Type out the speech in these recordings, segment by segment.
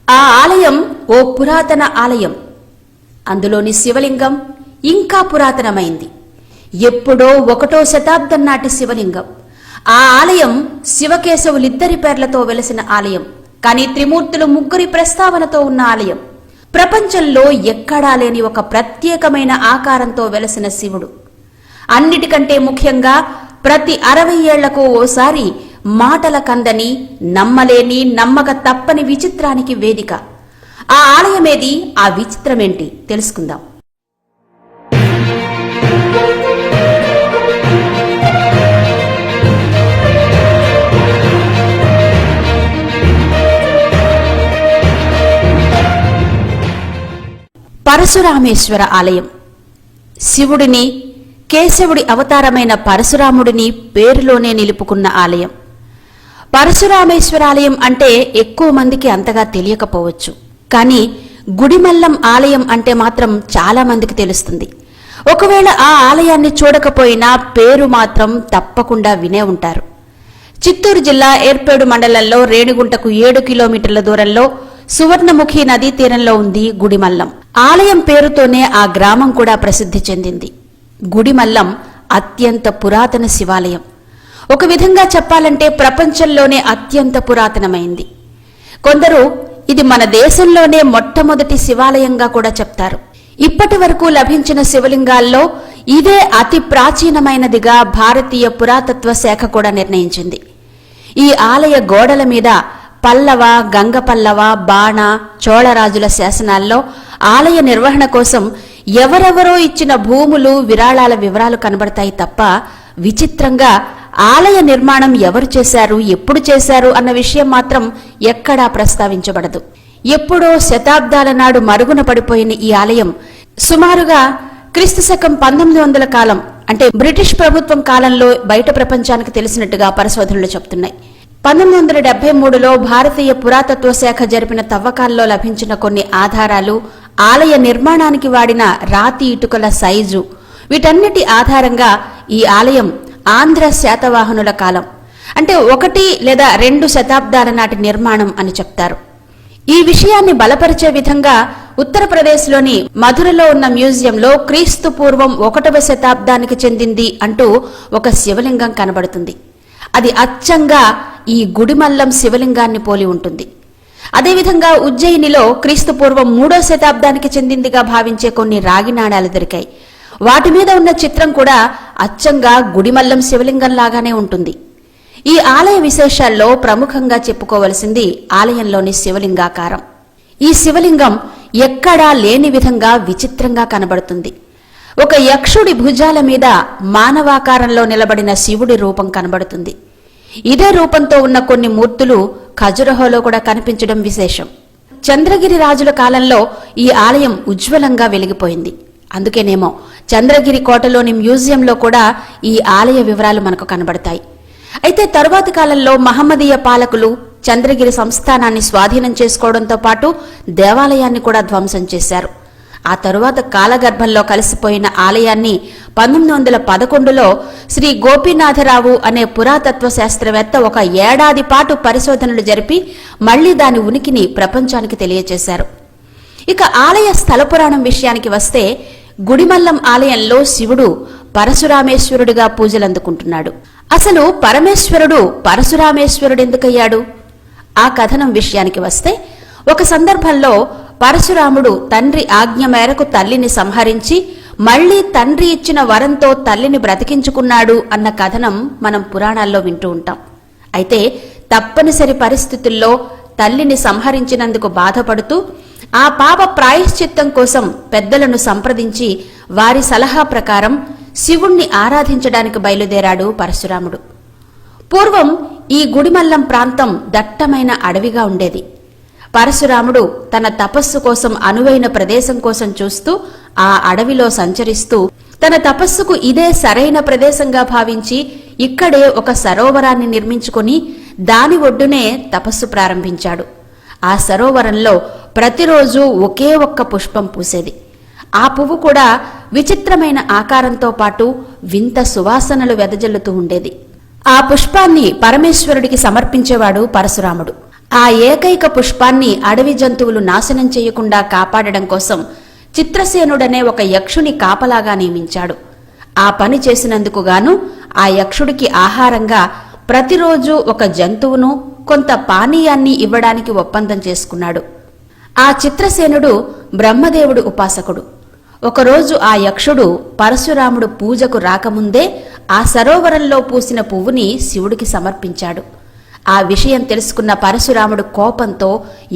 ఆ ఆలయం ఓ పురాతన ఆలయం. అందులోని శివలింగం ఇంకా పురాతనమైంది. ఎప్పుడో 1వ శతాబ్దం నాటి శివలింగం. ఆ ఆలయం శివకేశవులిద్దరి పేర్లతో వెలసిన ఆలయం. కానీ త్రిమూర్తులు ముగ్గురి ప్రస్తావనతో ఉన్న ఆలయం. ప్రపంచంలో ఎక్కడా లేని ఒక ప్రత్యేకమైన ఆకారంతో వెలసిన శివుడు. అన్నిటికంటే ముఖ్యంగా ప్రతి 60 ఏళ్లకు ఓసారి మాటల కందని, నమ్మలేని, నమ్మక తప్పని విచిత్రానికి వేదిక. ఆ ఆలయమేది, ఆ విచిత్రమేంటి తెలుసుకుందాం. పరశురామేశ్వర ఆలయం. శివుడిని, కేశవుడి అవతారమైన పరశురాముడిని పేరులోనే నిలుపుకున్న ఆలయం. పరశురామేశ్వరాలయం అంటే ఎక్కువ మందికి అంతగా తెలియకపోవచ్చు. కానీ గుడిమల్లం ఆలయం అంటే మాత్రం చాలా మందికి తెలుస్తుంది. ఒకవేళ ఆ ఆలయాన్ని చూడకపోయినా పేరు మాత్రం తప్పకుండా వినే ఉంటారు. చిత్తూరు జిల్లా ఏర్పేడు మండలంలో రేణిగుంటకు 7 కిలోమీటర్ల దూరంలో సువర్ణముఖి నదీ తీరంలో ఉంది గుడిమల్లం. ఆలయం పేరుతోనే ఆ గ్రామం కూడా ప్రసిద్ధి చెందింది. గుడిమల్లం అత్యంత పురాతన శివాలయం. ఒక విధంగా చెప్పాలంటే ప్రపంచంలోనే అత్యంత పురాతనమైంది. కొందరు ఇది మన దేశంలోనే మొట్టమొదటి శివాలయంగా కూడా చెప్తారు. ఇప్పటి వరకు లభించిన శివలింగాల్లో ఇదే అతి ప్రాచీనమైనదిగా భారతీయ పురాతత్వ శాఖ కూడా నిర్ణయించింది. ఈ ఆలయ గోడల మీద పల్లవ, గంగ పల్లవ, బాణ, చోళరాజుల శాసనాల్లో ఆలయ నిర్వహణ కోసం ఎవరెవరో ఇచ్చిన భూములు, విరాళాల వివరాలు కనబడతాయి తప్ప విచిత్రంగా ఆలయ నిర్మాణం ఎవరు చేశారు, ఎప్పుడు చేశారు అన్న విషయం మాత్రం ఎక్కడా ప్రస్తావించబడదు. ఎప్పుడో శతాబ్దాల నాడు మరుగున పడిపోయిన ఈ ఆలయం సుమారుగా క్రీస్తుశకం 1900 కాలం అంటే బ్రిటిష్ ప్రభుత్వం కాలంలో బయట ప్రపంచానికి తెలిసినట్టుగా పరిశోధనలు చెప్తున్నాయి. 1973లో భారతీయ పురాతత్వ శాఖ జరిపిన తవ్వకాల్లో లభించిన కొన్ని ఆధారాలు, ఆలయ నిర్మాణానికి వాడిన రాతి ఇటుకల సైజు, వీటన్నిటి ఆధారంగా ఈ ఆలయం ఆంధ్ర శాతవాహనుల కాలం అంటే 1 లేదా 2 శతాబ్దాల నాటి నిర్మాణం అని చెప్తారు. ఈ విషయాన్ని బలపరిచే విధంగా ఉత్తరప్రదేశ్లోని మధురలో ఉన్న మ్యూజియంలో క్రీస్తు పూర్వం 1వ శతాబ్దానికి చెందింది అంటూ ఒక శివలింగం కనబడుతుంది. అది అచ్చంగా ఈ గుడిమల్లం శివలింగాన్ని పోలి ఉంటుంది. అదేవిధంగా ఉజ్జయినిలో క్రీస్తు పూర్వం 3వ శతాబ్దానికి చెందిందిగా భావించే కొన్ని రాగి నాణాలు దొరికాయి. వాటి మీద ఉన్న చిత్రం కూడా అచ్చంగా గుడిమల్లం శివలింగం లాగానే ఉంటుంది. ఈ ఆలయ విశేషాల్లో ప్రముఖంగా చెప్పుకోవలసింది ఆలయంలోని శివలింగాకారం. ఈ శివలింగం ఎక్కడా లేని విధంగా విచిత్రంగా కనబడుతుంది. ఒక యక్షుడి భుజాల మీద మానవాకారంలో నిలబడిన శివుడి రూపం కనబడుతుంది. ఇదే రూపంతో ఉన్న కొన్ని మూర్తులు ఖజురహోలో కూడా కనిపించడం విశేషం. చంద్రగిరి రాజుల కాలంలో ఈ ఆలయం ఉజ్వలంగా వెలిగిపోయింది. అందుకేనేమో చంద్రగిరి కోటలోని మ్యూజియంలో కూడా ఈ ఆలయ వివరాలు మనకు కనబడతాయి. అయితే తరువాతి కాలంలో మహమ్మదీయ పాలకులు చంద్రగిరి సంస్థానాన్ని స్వాధీనం చేసుకోవడంతో పాటు దేవాలయాన్ని కూడా ధ్వంసం చేశారు. ఆ తరువాత కాలగర్భంలో కలిసిపోయిన ఆలయాన్ని 1911లో శ్రీ గోపీనాథరావు అనే పురాతత్వ శాస్త్రవేత్త ఒక ఏడాది పాటు పరిశోధనలు జరిపి మళ్లీ దాని ఉనికిని ప్రపంచానికి తెలియజేశారు. ఇక ఆలయ స్థల పురాణం విషయానికి వస్తే గుడిమల్లం ఆలయంలో శివుడు పరశురామేశ్వరుడిగా పూజలందుకుంటున్నాడు. అసలు పరమేశ్వరుడు పరశురామేశ్వరుడెందుకయ్యాడు? ఆ కథనం విషయానికి వస్తే ఒక సందర్భంలో పరశురాముడు తండ్రి ఆజ్ఞ మేరకు తల్లిని సంహరించి మళ్లీ తండ్రి ఇచ్చిన వరంతో తల్లిని బ్రతికించుకున్నాడు అన్న కథనం మనం పురాణాల్లో వింటూ ఉంటాం. అయితే తప్పనిసరి పరిస్థితుల్లో తల్లిని సంహరించినందుకు బాధపడుతూ ఆ పాప ప్రాయశ్చిత్తం కోసం పెద్దలను సంప్రదించి వారి సలహా ప్రకారం శివుణ్ణి ఆరాధించడానికి బయలుదేరాడు పరశురాముడు. పూర్వం ఈ గుడిమల్లం ప్రాంతం దట్టమైన అడవిగా ఉండేది. పరశురాముడు తన తపస్సు కోసం అనువైన ప్రదేశం కోసం చూస్తూ ఆ అడవిలో సంచరిస్తూ తన తపస్సుకు ఇదే సరైన ప్రదేశంగా భావించి ఇక్కడే ఒక సరోవరాన్ని నిర్మించుకుని దాని ఒడ్డునే తపస్సు ప్రారంభించాడు. ఆ సరోవరంలో ప్రతిరోజు ఒకే ఒక్క పుష్పం పూసేది. ఆ పువ్వు కూడా విచిత్రమైన ఆకారంతో పాటు వింత సువాసనలు వెదజల్లుతూ ఉండేది. ఆ పుష్పాన్ని పరమేశ్వరుడికి సమర్పించేవాడు పరశురాముడు. ఆ ఏకైక పుష్పాన్ని అడవి జంతువులు నాశనం చేయకుండా కాపాడడం కోసం చిత్రసేనుడనే ఒక యక్షుని కాపలాగా నియమించాడు. ఆ పని చేసినందుకు గాను ఆ యక్షుడికి ఆహారంగా ప్రతిరోజు ఒక జంతువును, కొంత పానీయాన్ని ఇవ్వడానికి ఒప్పందం చేసుకున్నాడు. ఆ చిత్రసేనుడు బ్రహ్మదేవుడు ఉపాసకుడు. ఒకరోజు ఆ యక్షుడు పరశురాముడు పూజకు రాకముందే ఆ సరోవరంలో పూసిన పువ్వుని శివుడికి సమర్పించాడు. ఆ విషయం తెలుసుకున్న పరశురాముడు కోపంతో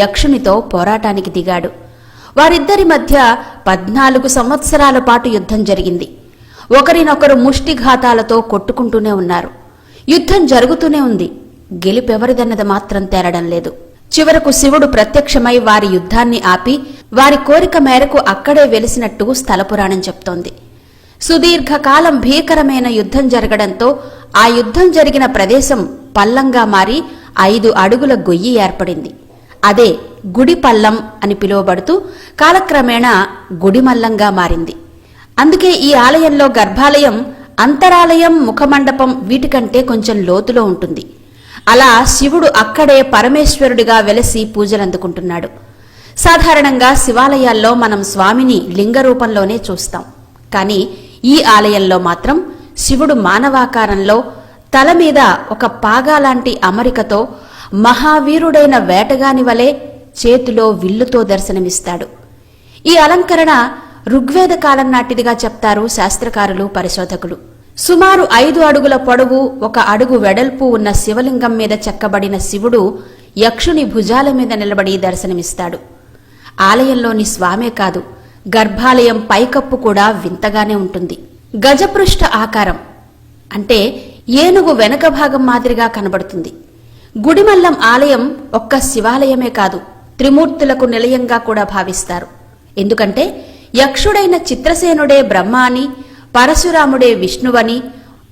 యక్షునితో పోరాటానికి దిగాడు. వారిద్దరి మధ్య 14 సంవత్సరాల పాటు యుద్ధం జరిగింది. ఒకరినొకరు ముష్టిఘాతాలతో కొట్టుకుంటూనే ఉన్నారు. యుద్ధం జరుగుతూనే ఉంది. గెలుపెవరిదన్నది మాత్రం తేలడం లేదు. చివరకు శివుడు ప్రత్యక్షమై వారి యుద్ధాన్ని ఆపి వారి కోరిక మేరకు అక్కడే వెలిసినట్టు స్థలపురాణం చెప్తోంది. సుదీర్ఘకాలం భీకరమైన యుద్ధం జరగడంతో ఆ యుద్ధం జరిగిన ప్రదేశం పల్లంగా మారి 5 అడుగుల గొయ్యి ఏర్పడింది. అదే గుడిపల్లం అని పిలువబడుతూ కాలక్రమేణా గుడిమల్లంగా మారింది. అందుకే ఈ ఆలయంలో గర్భాలయం అంతరాలయం, ముఖమండపం వీటికంటే కొంచెం లోతులో ఉంటుంది. అలా శివుడు అక్కడే పరమేశ్వరుడిగా వెలసి పూజలందుకుంటున్నాడు. సాధారణంగా శివాలయాల్లో మనం స్వామిని లింగ రూపంలోనే చూస్తాం. కానీ ఈ ఆలయంలో మాత్రం శివుడు మానవాకారంలో తల మీద ఒక పాగాలాంటి అమరికతో మహావీరుడైన వేటగాని వలె చేతిలో విల్లుతో దర్శనమిస్తాడు. ఈ అలంకరణ ఋగ్వేద కాలం నాటిదిగా చెప్తారు శాస్త్రకారులు, పరిశోధకులు. సుమారు 5 అడుగుల పొడవు, 1 అడుగు వెడల్పు ఉన్న శివలింగం మీద చెక్కబడిన శివుడు యక్షుని భుజాల మీద నిలబడి దర్శనమిస్తాడు. ఆలయంలోని స్వామే కాదు, గర్భాలయం పైకప్పు కూడా వింతగానే ఉంటుంది. గజపృష్ఠ ఆకారం అంటే ఏనుగు వెనక భాగం మాదిరిగా కనబడుతుంది. గుడిమల్లం ఆలయం ఒక్క శివాలయమే కాదు, త్రిమూర్తులకు నిలయంగా కూడా భావిస్తారు. ఎందుకంటే యక్షుడైన చిత్రసేనుడే బ్రహ్మ అని, పరశురాముడే విష్ణువని,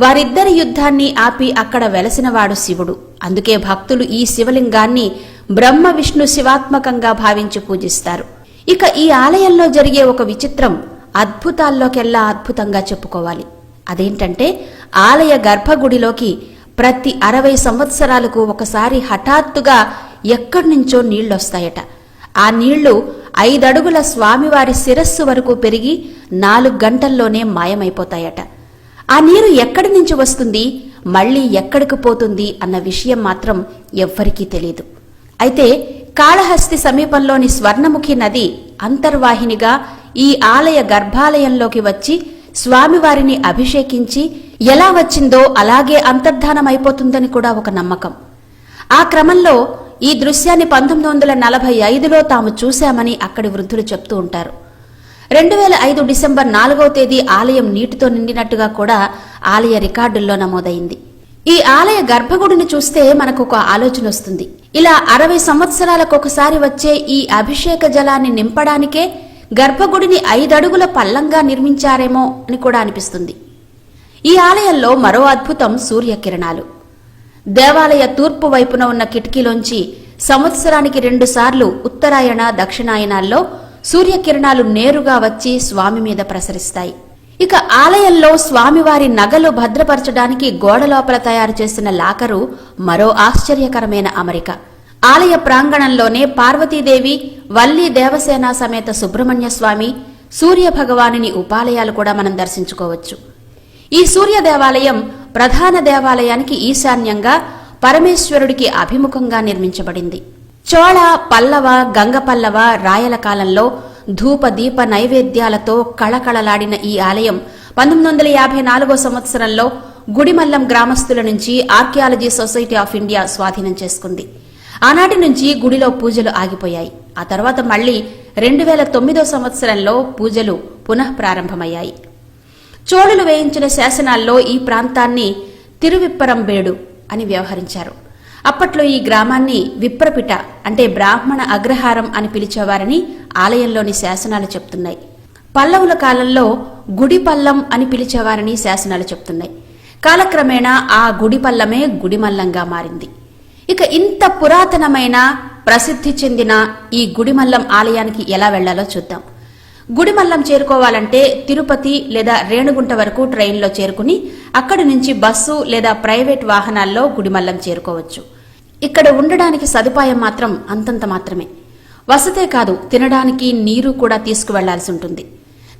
వారిద్దరి యుద్ధాన్ని ఆపి అక్కడ వెలసినవాడు శివుడు. అందుకే భక్తులు ఈ శివలింగాన్ని బ్రహ్మ విష్ణు శివాత్మకంగా భావించి పూజిస్తారు. ఇక ఈ ఆలయంలో జరిగే ఒక విచిత్రం అద్భుతాల్లోకెల్లా అద్భుతంగా చెప్పుకోవాలి. అదేంటంటే ఆలయ గర్భగుడిలోకి ప్రతి 60 సంవత్సరాలకు ఒకసారి హఠాత్తుగా ఎక్కడ్నుంచో నీళ్లొస్తాయట. ఆ నీళ్లు 5 అడుగుల స్వామివారి శిరస్సు వరకు పెరిగి 4 గంటల్లోనే మాయమైపోతాయట. ఆ నీరు ఎక్కడి నుంచి వస్తుంది, మళ్లీ ఎక్కడికి పోతుంది అన్న విషయం మాత్రం ఎవ్వరికీ తెలీదు. అయితే కాళహస్తి సమీపంలోని స్వర్ణముఖి నది అంతర్వాహినిగా ఈ ఆలయ గర్భాలయంలోకి వచ్చి స్వామివారిని అభిషేకించి ఎలా వచ్చిందో అలాగే అంతర్ధానమైపోతుందని కూడా ఒక నమ్మకం. ఆ క్రమంలో ఈ దృశ్యాన్ని 1945లో తాము చూశామని అక్కడి వృద్ధులు చెప్తూ ఉంటారు. 2005 డిసెంబర్ 4వ తేదీ ఆలయం నీటితో నిండినట్టుగా కూడా ఆలయ రికార్డుల్లో నమోదైంది. ఈ ఆలయ గర్భగుడిని చూస్తే మనకు ఒక ఆలోచన వస్తుంది. ఇలా 60 సంవత్సరాలకొకసారి వచ్చే ఈ అభిషేక జలాన్ని నింపడానికే గర్భగుడిని 5 అడుగుల పల్లంగా నిర్మించారేమో అని కూడా అనిపిస్తుంది. ఈ ఆలయంలో మరో అద్భుతం సూర్యకిరణాలు. దేవాలయ తూర్పు వైపున ఉన్న కిటికీలోంచి సంవత్సరానికి 2 సార్లు ఉత్తరాయణ, దక్షిణాయనాల్లో సూర్యకిరణాలు నేరుగా వచ్చి స్వామి మీద ప్రసరిస్తాయి. ఇక ఆలయంలో స్వామివారి నగలు భద్రపరచడానికి గోడ లోపల తయారు చేసిన లాకరు మరో ఆశ్చర్యకరమైన అమరిక. ఆలయ ప్రాంగణంలోనే పార్వతీదేవి, వల్లి దేవసేన సమేత సుబ్రహ్మణ్య స్వామి, సూర్య భగవానుని ఉపాలయాలు కూడా మనం దర్శించుకోవచ్చు. ఈ సూర్య దేవాలయం ప్రధాన దేవాలయానికి ఈశాన్యంగా పరమేశ్వరుడికి అభిముఖంగా నిర్మించబడింది. చోళ, పల్లవ, గంగపల్లవ, రాయల కాలంలో ధూప దీప నైవేద్యాలతో కళకళలాడిన ఈ ఆలయం 1954 సంవత్సరంలో గుడిమల్లం గ్రామస్తుల నుంచి ఆర్కియాలజీ సొసైటీ ఆఫ్ ఇండియా స్వాధీనం చేసుకుంది. ఆనాటి నుంచి గుడిలో పూజలు ఆగిపోయాయి. ఆ తర్వాత మళ్లీ 2009 సంవత్సరంలో పూజలు పునః ప్రారంభమయ్యాయి. చోళులు వేయించిన శాసనాల్లో ఈ ప్రాంతాన్ని తిరువిప్పరంబేడు అని వ్యవహరించారు. అప్పట్లో ఈ గ్రామాన్ని విప్రపిట అంటే బ్రాహ్మణ అగ్రహారం అని పిలిచేవారని ఆలయంలోని శాసనాలు చెప్తున్నాయి. పల్లవుల కాలంలో గుడిపల్లం అని పిలిచేవారని శాసనాలు చెప్తున్నాయి. కాలక్రమేణా ఆ గుడిపల్లమే గుడిమల్లంగా మారింది. ఇక ఇంత పురాతనమైన ప్రసిద్ధి చెందిన ఈ గుడిమల్లం ఆలయానికి ఎలా వెళ్లాలో చూద్దాం. గుడిమల్లం చేరుకోవాలంటే తిరుపతి లేదా రేణుగుంట వరకు ట్రైన్లో చేరుకుని అక్కడి నుంచి బస్సు లేదా ప్రైవేట్ వాహనాల్లో గుడిమల్లం చేరుకోవచ్చు. ఇక్కడ ఉండడానికి సదుపాయం మాత్రం అంతంత మాత్రమే. వసతే కాదు, తినడానికి నీరు కూడా తీసుకువెళ్లాల్సి ఉంటుంది.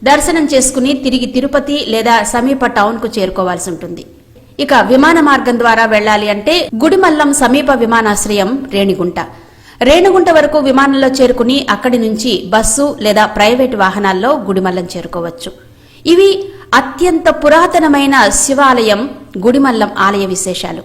దర్శనం చేసుకుని తిరిగి తిరుపతి లేదా సమీప టౌన్కు చేరుకోవాల్సి ఉంటుంది. ఇక విమాన మార్గం ద్వారా వెళ్లాలి అంటే గుడిమల్లం సమీప విమానాశ్రయం రేణిగుంట. రేణిగుంట వరకు విమానంలో చేరుకుని అక్కడి నుంచి బస్సు లేదా ప్రైవేటు వాహనాల్లో గుడిమల్లం చేరుకోవచ్చు. ఇవి అత్యంత పురాతనమైన శివాలయం గుడిమల్లం ఆలయ విశేషాలు.